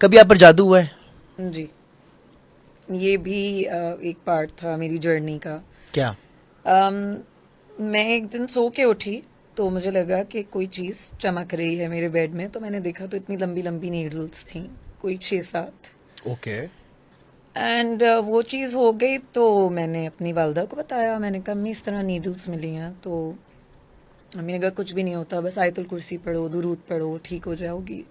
कभी आप पर जादू हुआ है? जी, ये भी एक पार्ट था मेरी जर्नी का। क्या? अम, मैं एक दिन सो के उठी तो मुझे लगा कि कोई चीज़ चमक रही है मेरे बेड में, तो मैंने देखा तो इतनी लंबी लंबी नीडल्स थी, कोई 6-7। ओके। एंड वो चीज़ हो गई तो मैंने अपनी वालदा को बताया। मैंने कहा अम्मी इस तरह नीडल्स मिली हैं। तो अम्मी ने कहा कुछ भी नहीं होता, बस आयतुल कुर्सी पढ़ो, दुरूद पढ़ो, ठीक हो जाओगी।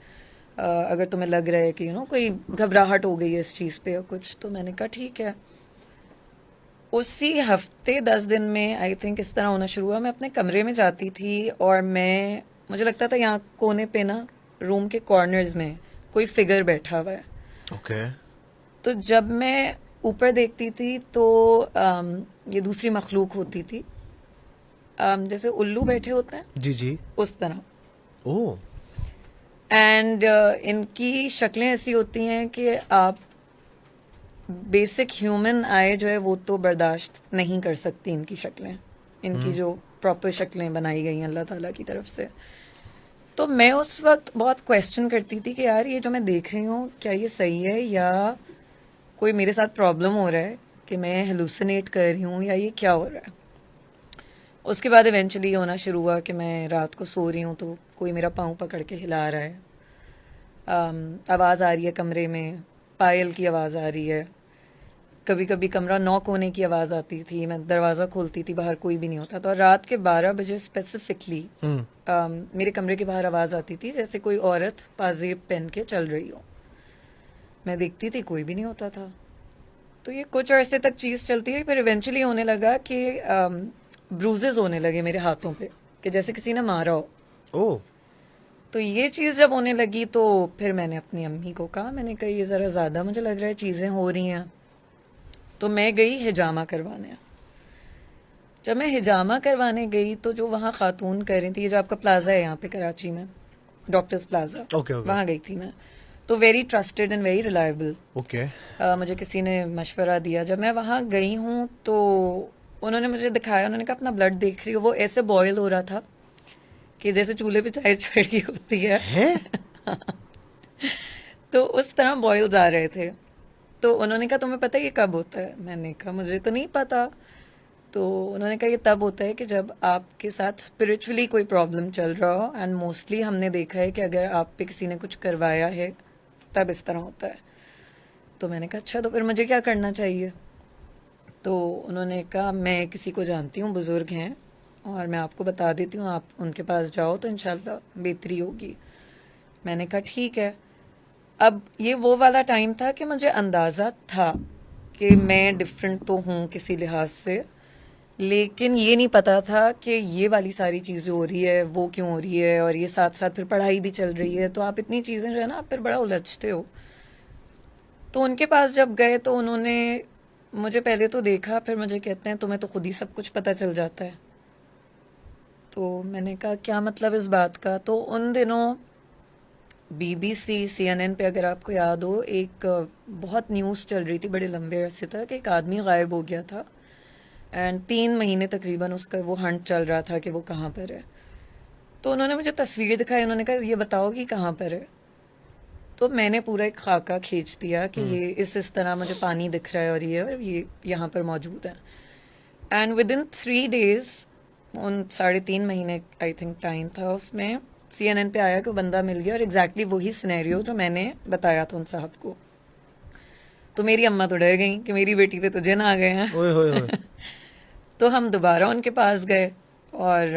अगर तुम्हें लग रहा है कि कोई घबराहट हो गई है इस चीज़ पे या कुछ, तो मैंने कहा ठीक है। उसी हफ्ते 10 दिन में आई थिंक इस तरह होना शुरू हुआ। मैं अपने कमरे में जाती थी और मुझे लगता था यहाँ कोने पे ना, रूम के कॉर्नर्स में कोई फिगर बैठा हुआ है। ओके। तो जब मैं ऊपर देखती थी तो ये दूसरी मखलूक होती थी, जैसे उल्लू बैठे होते हैं जी जी। उस तरह। ओह। एंड इनकी शक्लें ऐसी होती हैं कि आप बेसिक ह्यूमन आई जो है वो तो बर्दाश्त नहीं कर सकती इनकी शक्लें, इनकी जो प्रॉपर शक्लें बनाई गई हैं अल्लाह ताला की तरफ से। तो मैं उस वक्त बहुत क्वेश्चन करती थी कि यार ये जो मैं देख रही हूँ क्या ये सही है, या कोई मेरे साथ प्रॉब्लम हो रहा है कि मैं हेलुसिनेट कर रही हूँ, या ये क्या हो रहा है। उसके बाद इवेंचुअली होना शुरू हुआ कि मैं रात को सो रही हूँ तो कोई मेरा पाँव पकड़ के हिला रहा है, आवाज़ आ रही है कमरे में, पायल की आवाज़ आ रही है। कभी कभी कमरा नॉक होने की आवाज़ आती थी, मैं दरवाज़ा खोलती थी, बाहर कोई भी नहीं होता था। और रात के 12 बजे स्पेसिफिकली मेरे कमरे के बाहर आवाज़ आती थी जैसे कोई औरत पाजेब पहन के चल रही हो। मैं देखती थी कोई भी नहीं होता था। तो ये कुछ अरसे तक चीज़ चलती है, फिर इवेंचुअली होने लगा कि ब्रूजेस होने लगे मेरे हाथों पे, कि जैसे किसी ने मारा हो। ओह। तो ये चीज़ जब होने लगी तो फिर मैंने अपनी अम्मी को कहा, मैंने कहा ये ज़रा ज़्यादा मुझे लग रहा है चीज़ें हो रही हैं। तो मैं गई हिजामा करवाने। जब मैं हिजामा करवाने गई तो जो वहाँ खातून कर रही थी, ये जो आपका प्लाजा है यहाँ पे कराची में, डॉक्टर्स प्लाजा, ओके ओके वहाँ गई थी मैं। तो very trusted and very reliable. Okay. मुझे किसी ने मशवरा दिया। जब मैं वहाँ गई हूँ तो उन्होंने मुझे दिखाया, उन्होंने कहा अपना ब्लड देख रही हो, वो ऐसे बॉयल हो रहा था कि जैसे चूल्हे पे चाय चढ़ी होती है। है? तो उस तरह बॉयल्स आ रहे थे। तो उन्होंने कहा तुम्हें पता है ये कब होता है? मैंने कहा मुझे तो नहीं पता। तो उन्होंने कहा ये तब होता है कि जब आपके साथ स्पिरिचुअली कोई प्रॉब्लम चल रहा हो, एंड मोस्टली हमने देखा है कि अगर आप पे किसी ने कुछ करवाया है तब इस तरह होता है। तो मैंने कहा अच्छा, तो फिर मुझे क्या करना चाहिए? तो उन्होंने कहा मैं किसी को जानती हूँ, बुजुर्ग हैं, और मैं आपको बता देती हूँ, आप उनके पास जाओ तो इंशाल्लाह बेहतरी होगी। मैंने कहा ठीक है। अब ये वो वाला टाइम था कि मुझे अंदाज़ा था कि मैं डिफरेंट तो हूँ किसी लिहाज से, लेकिन ये नहीं पता था कि ये वाली सारी चीज़ें हो रही है वो क्यों हो रही है, और ये साथ साथ फिर पढ़ाई भी चल रही है, तो आप इतनी चीज़ें जो है ना आप फिर बड़ा उलझते हो। तो उनके पास जब गए तो उन्होंने मुझे पहले तो देखा, फिर मुझे कहते हैं तुम्हें तो खुद ही सब कुछ पता चल जाता है। तो मैंने कहा क्या मतलब इस बात का? तो उन दिनों बीबीसी सीएनएन पे, अगर आपको याद हो, एक बहुत न्यूज़ चल रही थी बड़े लंबे अरसे तक, एक आदमी गायब हो गया था एंड 3 महीने तकरीबन उसका वो हंट चल रहा था कि वो कहाँ पर है। तो उन्होंने मुझे तस्वीर दिखाई, उन्होंने कहा ये बताओ कि कहाँ पर है। तो मैंने पूरा एक खाका खींच दिया कि ये इस तरह मुझे पानी दिख रहा है और ये यहाँ पर मौजूद है। एंड विद इन 3 डेज, उन 3.5 महीने आई थिंक टाइम था उसमें, सीएनएन पे आया कि वो बंदा मिल गया, और एग्जैक्टली वही सिनेरियो जो मैंने बताया था उन साहब को। तो मेरी अम्मा तो डर गई कि मेरी बेटी पे तो जिन आ गए हैं। ओए होए होए। तो हम दोबारा उनके पास गए और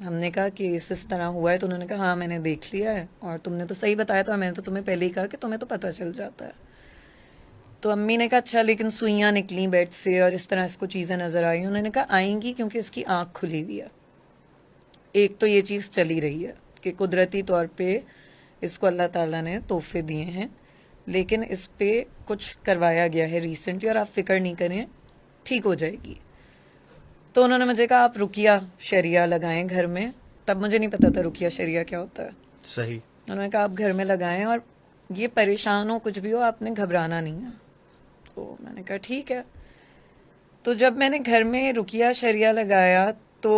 हमने कहा कि इस तरह हुआ है। तो उन्होंने कहा हाँ मैंने देख लिया है, और तुमने तो सही बताया था, मैंने तो तुम्हें पहले ही कहा कि तुम्हें तो पता चल जाता है। तो अम्मी ने कहा अच्छा, लेकिन सुइयाँ निकली बेड से और इस तरह इसको चीज़ें नज़र आई। उन्होंने कहा आएंगी क्योंकि इसकी आँख खुली हुई है। एक तो ये चीज़ चली रही है कि कुदरती तौर पे इसको अल्लाह ताला ने तोहफे दिए हैं, लेकिन इस पे कुछ करवाया गया है रिसेंटली, और आप फिक्र नहीं करें, ठीक हो जाएगी। तो उन्होंने मुझे कहा आप रुकिया शरिया लगाएं घर में। तब मुझे नहीं पता था रुकिया शरिया क्या होता है। सही। उन्होंने कहा आप घर में लगाएं, और ये परेशान हो कुछ भी हो आपने घबराना नहीं है। तो मैंने कहा ठीक है। तो जब मैंने घर में रुकिया शरिया लगाया तो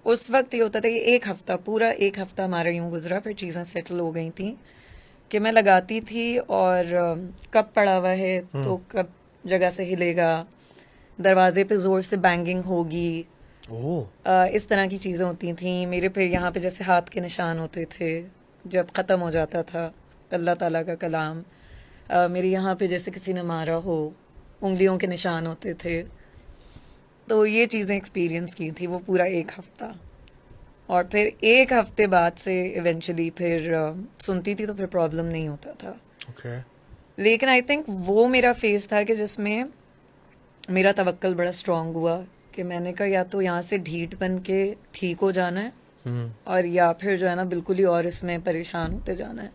उस वक्त ये होता था कि एक हफ्ता, पूरा एक हफ्ता हमारा यूं गुजरा, फिर चीज़ें सेटल हो गई थी। कि मैं लगाती थी और कप पड़ा हुआ है तो कप जगह से हिलेगा, दरवाजे पे जोर से बैंगिंग होगी, ओह। इस तरह की चीज़ें होती थी। मेरे फिर यहाँ पे जैसे हाथ के निशान होते थे जब ख़त्म हो जाता था अल्लाह ताला का कलाम। मेरे यहाँ पे जैसे किसी ने मारा हो, उंगलियों के निशान होते थे। तो ये चीज़ें एक्सपीरियंस की थी वो पूरा एक हफ्ता। और फिर एक हफ्ते बाद से इवेंचुअली फिर सुनती थी तो फिर प्रॉब्लम नहीं होता था। ओके। लेकिन आई थिंक वो मेरा फेज था कि जिसमें मेरा तवक्कल बड़ा स्ट्रांग हुआ कि मैंने कहा या तो यहाँ से ढीठ बन के ठीक हो जाना है और या फिर जो है ना बिल्कुल ही और इसमें परेशान होते जाना है।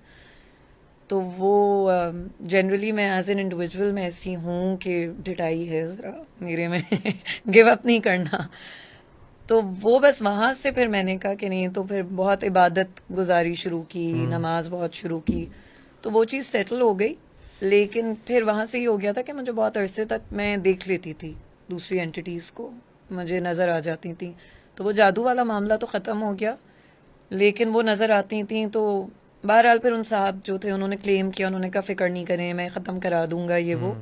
तो वो जनरली मैं एज एन इंडिविजुअल मैं ऐसी हूँ कि ढिठाई है ज़रा मेरे में गिव अप नहीं करना। तो वो बस वहाँ से फिर मैंने कहा कि नहीं, तो फिर बहुत इबादत गुजारी शुरू की, नमाज बहुत शुरू की, तो वो चीज़ सेटल हो गई। लेकिन फिर वहाँ से ये हो गया था कि मुझे बहुत अरसे तक मैं देख लेती थी दूसरी एंटिटीज़ को, मुझे नज़र आ जाती थी। तो वो जादू वाला मामला तो ख़त्म हो गया, लेकिन वो नज़र आती थी। तो बहरहाल फिर उन साहब जो थे उन्होंने क्लेम किया, उन्होंने कहा फ़िक्र नहीं करें, मैं ख़त्म करा दूंगा ये वो।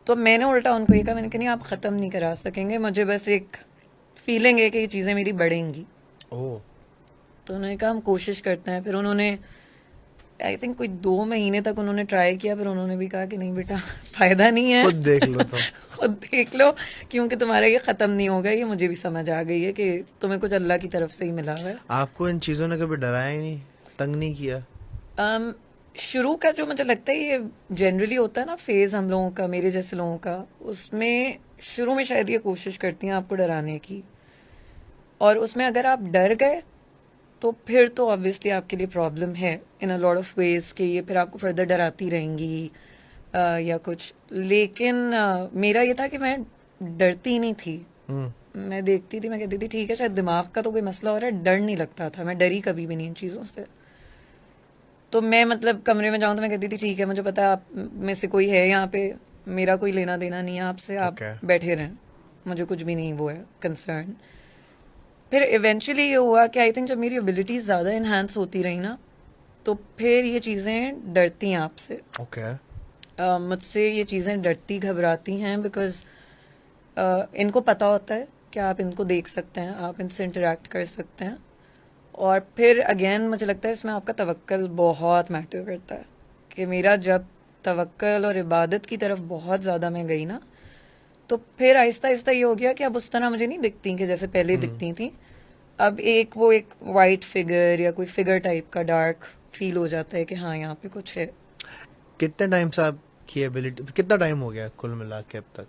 तो मैंने उल्टा उनको ये कहा, मैंने कहा नहीं आप ख़त्म नहीं करा सकेंगे, मुझे बस एक फीलिंग है कि ये चीज़ें मेरी बढ़ेंगी। ओह। तो उन्होंने कहा हम कोशिश करते हैं। फिर उन्होंने आई थिंक कोई 2 महीने तक उन्होंने ट्राई किया, फिर उन्होंने भी कहा कि नहीं बेटा फ़ायदा नहीं है, खुद देख लो तुम। खुद देख लो, क्योंकि तुम्हारा ये ख़त्म नहीं होगा। ये मुझे भी समझ आ गई है कि तुम्हें कुछ अल्लाह की तरफ से ही मिला हुआ है। आपको इन चीजों ने कभी डराया ही नहीं, तंग नहीं किया? शुरू का जो मुझे लगता है ये जनरली होता है ना फेज हम लोगों का, मेरे जैसे लोगों का, उसमें शुरू में शायद ये कोशिश करती हैं आपको डराने की, और उसमें अगर आप डर गए तो फिर तो ऑब्वियसली आपके लिए प्रॉब्लम है इन अ लॉट ऑफ वेज कि ये फिर आपको फर्दर डराती रहेंगी या कुछ। लेकिन मेरा ये था कि मैं डरती नहीं थी। मैं देखती थी, मैं कहती थी ठीक है शायद दिमाग का तो कोई मसला हो रहा है, डर नहीं लगता था, मैं डरी कभी भी नहीं इन चीज़ों से। तो मैं मतलब कमरे में जाऊँ तो मैं कहती थी ठीक है मुझे पता है आप में से कोई है यहाँ पे, मेरा कोई लेना देना नहीं है आपसे, आप Okay. बैठे रहें, मुझे कुछ भी नहीं वो है कंसर्न। फिर इवेंचुअली ये हुआ कि आई थिंक जब मेरी एबिलिटीज़ ज़्यादा इन्हांस होती रही ना, तो फिर ये चीज़ें डरती हैं आपसे। ओके। मुझसे ये चीज़ें डरती घबराती हैं बिकॉज इनको पता होता है कि आप इनको देख सकते हैं, आप इनसे इंटरेक्ट कर सकते हैं। और फिर अगेन मुझे लगता है इसमें आपका तवक्कल बहुत मैटर करता है कि मेरा जब तवक्कल और इबादत की तरफ बहुत ज़्यादा मैं गई ना, तो फिर आहिस्ता आहिस्ता ये हो गया कि अब उस तरह मुझे नहीं दिखती कि जैसे पहले दिखती थी। अब एक वाइट फिगर या कोई फिगर टाइप का डार्क फील हो जाता है कि हाँ यहाँ पे कुछ है। कितने टाइम से आपकी एबिलिटी, कितना टाइम हो गया कुल मिला के अब तक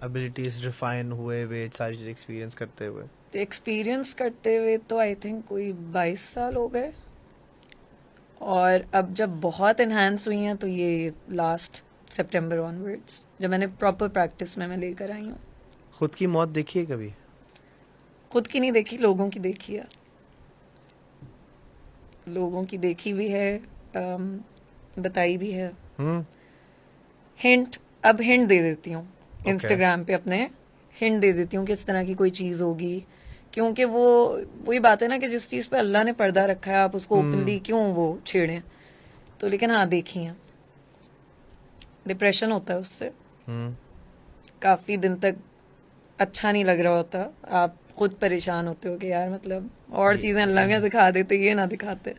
एबिलिटीज रिफाइन हुए हुए, सारी चीज एक्सपीरियंस करते हुए? एक्सपीरियंस करते हुए तो आई थिंक कोई 22 साल हो गए, और अब जब बहुत इन्हांस हुई हैं तो ये लास्ट सितंबर ऑनवर्ड्स जब मैंने प्रॉपर प्रैक्टिस में मैं लेकर आई हूँ। खुद की मौत देखी है कभी? खुद की नहीं देखी, लोगों की देखी है, लोगों की देखी भी है, बताई भी है। हिंट, अब हिंट दे देती हूँ इंस्टाग्राम पे अपने, हिंट दे देती हूँ कि इस तरह की कोई चीज़ होगी, क्योंकि वो वही बात है ना कि जिस चीज़ पे अल्लाह ने पर्दा रखा है आप उसको ओपनली क्यों वो छेड़ें। तो लेकिन हाँ देखी हैं, डिप्रेशन होता है उससे, काफ़ी दिन तक अच्छा नहीं लग रहा होता, आप खुद परेशान होते हो कि यार मतलब और चीज़ें अल्लाह में दिखा देते, ये ना दिखाते।